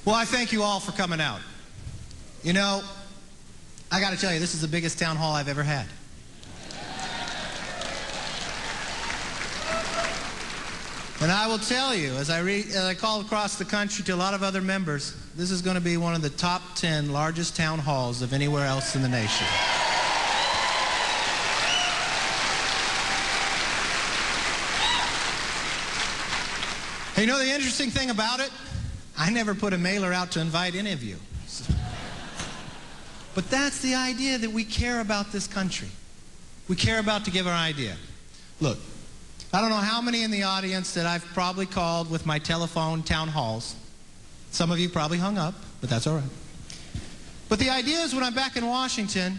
Well, I thank you all for coming out. You know, I got to tell you, this is the biggest town hall I've ever had. And I will tell you, as I call across the country to a lot of other members, this is going to be one of the top 10 largest town halls of anywhere else in the nation. Hey, you know the interesting thing about it? I never put a mailer out to invite any of you. But that's the idea, that we care about this country. We care about to give our idea. Look, I don't know how many in the audience that I've probably called with my telephone town halls. Some of you probably hung up, but that's all right. But the idea is, when I'm back in Washington,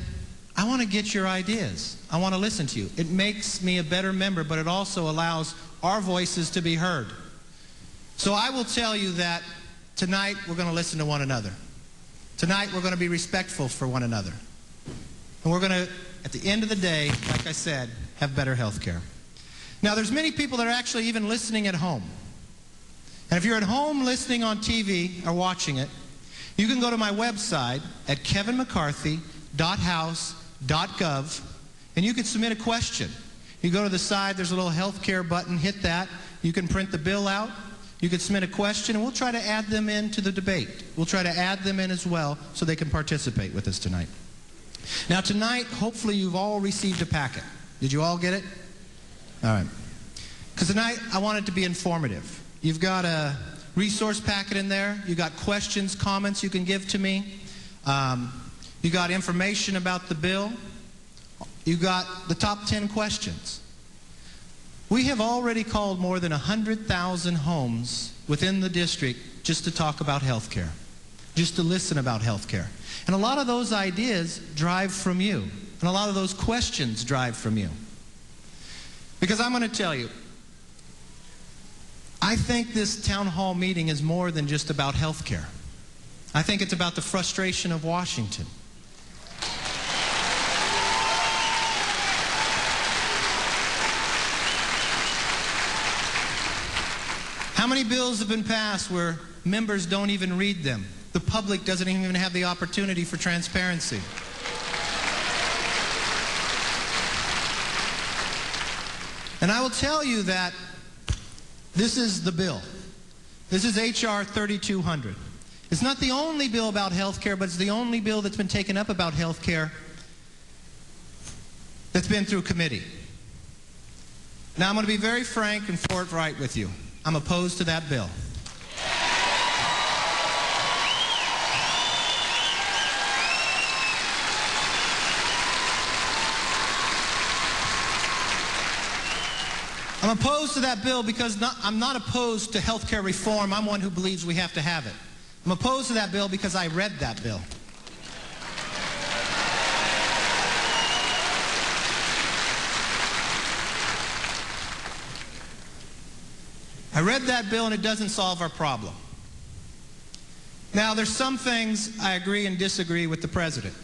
I want to get your ideas. I want to listen to you. It makes me a better member, but it also allows our voices to be heard. So I will tell you that tonight we're going to listen to one another. Tonight we're going to be respectful for one another. And we're going to, at the end of the day, like I said, have better health care. Now, there's many people that are actually even listening at home. And if you're at home listening on TV or watching it, you can go to my website at kevinmccarthy.house.gov, and you can submit a question. You go to the side, there's a little health care button, hit that. You can print the bill out. You can submit a question, and we'll try to add them into the debate. We'll try to add them in as well so they can participate with us tonight. Now, tonight, hopefully you've all received a packet. Did you all get it? All right. Because tonight, I want it to be informative. You've got a resource packet in there. You've got questions, comments you can give to me. You got information about the bill. You got the top 10 questions. We have already called more than 100,000 homes within the district just to talk about health care, just to listen about health care. And a lot of those ideas drive from you, and a lot of those questions drive from you. Because I'm going to tell you, I think this town hall meeting is more than just about health care. I think it's about the frustration of Washington. How many bills have been passed where members don't even read them? The public doesn't even have the opportunity for transparency. And I will tell you that this is the bill. This is H.R. 3200. It's not the only bill about health care, but it's the only bill that's been taken up about health care that's been through committee. Now, I'm going to be very frank and forthright with you. I'm opposed to that bill. I'm opposed to that bill because I'm not opposed to health care reform. I'm one who believes we have to have it. I'm opposed to that bill because I read that bill. I read that bill, and it doesn't solve our problem. Now, there's some things I agree and disagree with the president.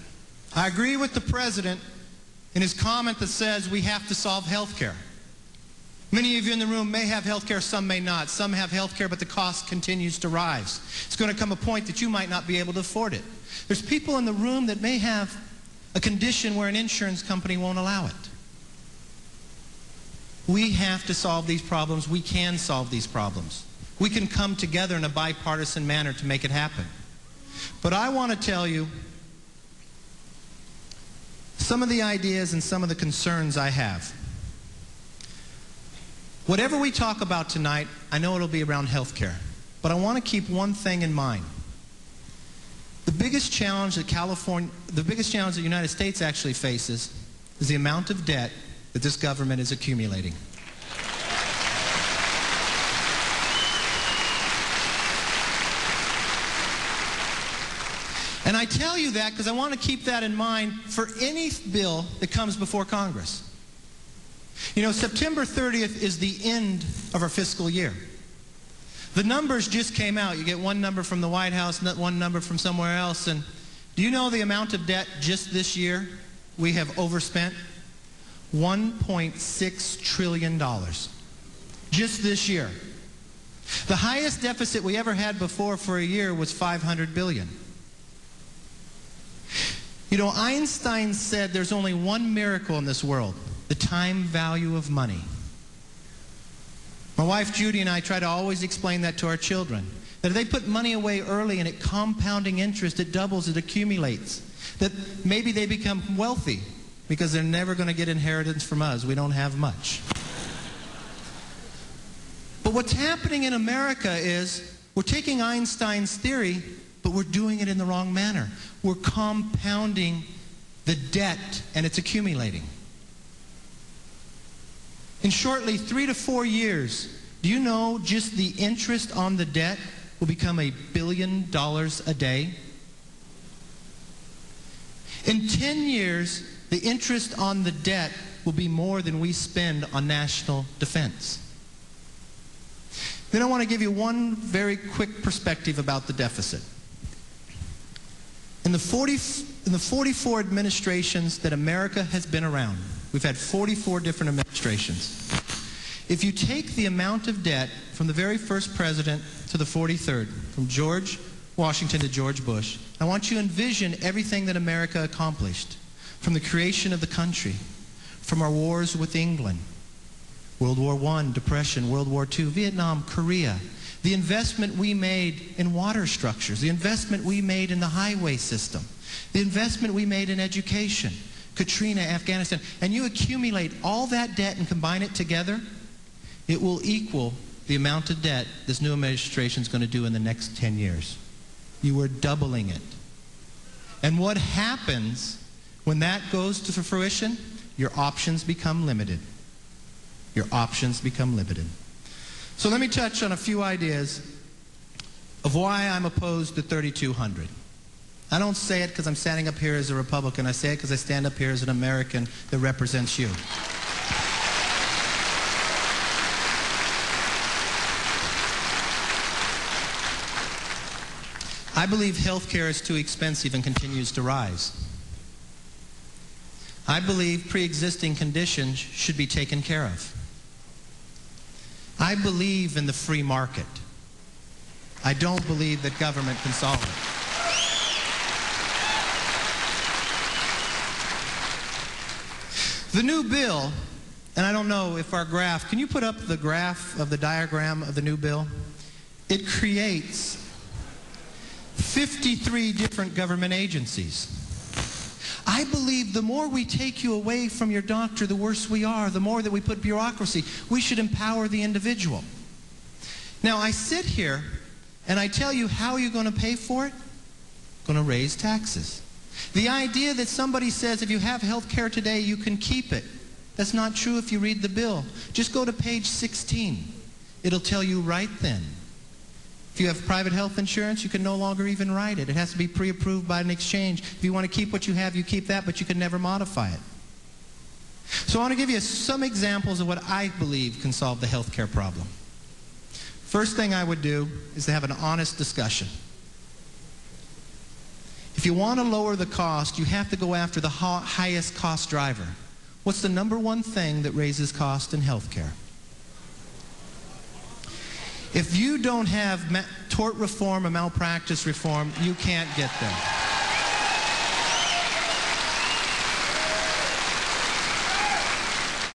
I agree with the president in his comment that says we have to solve health care. Many of you in the room may have health care, some may not. Some have health care, but the cost continues to rise. It's going to come a point that you might not be able to afford it. There's people in the room that may have a condition where an insurance company won't allow it. We have to solve these problems. We can solve these problems. We can come together in a bipartisan manner to make it happen. But I want to tell you some of the ideas and some of the concerns I have. Whatever we talk about tonight, I know it'll be around health care. But I want to keep one thing in mind. The biggest challenge that the United States actually faces is the amount of debt that this government is accumulating. And I tell you that because I want to keep that in mind for any bill that comes before Congress. You know, September 30th is the end of our fiscal year. The numbers just came out. You get one number from the White House, one number from somewhere else. And do you know the amount of debt just this year we have overspent? $1.6 trillion. Just this year. The highest deficit we ever had before for a year was $500 billion. You know, Einstein said there's only one miracle in this world, the time value of money. My wife Judy and I try to always explain that to our children, that if they put money away early and at compounding interest, it doubles, it accumulates, that maybe they become wealthy because they're never going to get inheritance from us. We don't have much. But what's happening in America is we're taking Einstein's theory, but we're doing it in the wrong manner. We're compounding the debt, and it's accumulating. In shortly 3 to 4 years, do you know just the interest on the debt will become $1 billion a day? In 10 years, the interest on the debt will be more than we spend on national defense. Then I want to give you one very quick perspective about the deficit. In the 44 administrations that America has been around, we've had 44 different administrations. If you take the amount of debt from the very first president to the 43rd, from George Washington to George Bush, I want you to envision everything that America accomplished, from the creation of the country, from our wars with England, World War I, Depression, World War II, Vietnam, Korea, the investment we made in water structures, the investment we made in the highway system, the investment we made in education, Katrina, Afghanistan, and you accumulate all that debt and combine it together, it will equal the amount of debt this new administration is going to do in the next 10 years. You are doubling it. And what happens when that goes to fruition? Your options become limited. Your options become limited. So let me touch on a few ideas of why I'm opposed to 3,200. I don't say it because I'm standing up here as a Republican. I say it because I stand up here as an American that represents you. I believe health care is too expensive and continues to rise. I believe pre-existing conditions should be taken care of. I believe in the free market. I don't believe that government can solve it. The new bill, and I don't know if our graph, can you put up the graph of the diagram of the new bill? It creates 53 different government agencies. I believe the more we take you away from your doctor, the worse we are. The more that we put bureaucracy, we should empower the individual. Now, I sit here and I tell you, how are you going to pay for it? Going to raise taxes. The idea that somebody says if you have health care today, you can keep it. That's not true if you read the bill. Just go to page 16. It'll tell you right then. If you have private health insurance, you can no longer even write it. It has to be pre-approved by an exchange. If you want to keep what you have, you keep that, but you can never modify it. So I want to give you some examples of what I believe can solve the health care problem. First thing I would do is to have an honest discussion. If you want to lower the cost, you have to go after the highest cost driver. What's the number one thing that raises cost in health care? If you don't have tort reform and malpractice reform, you can't get there.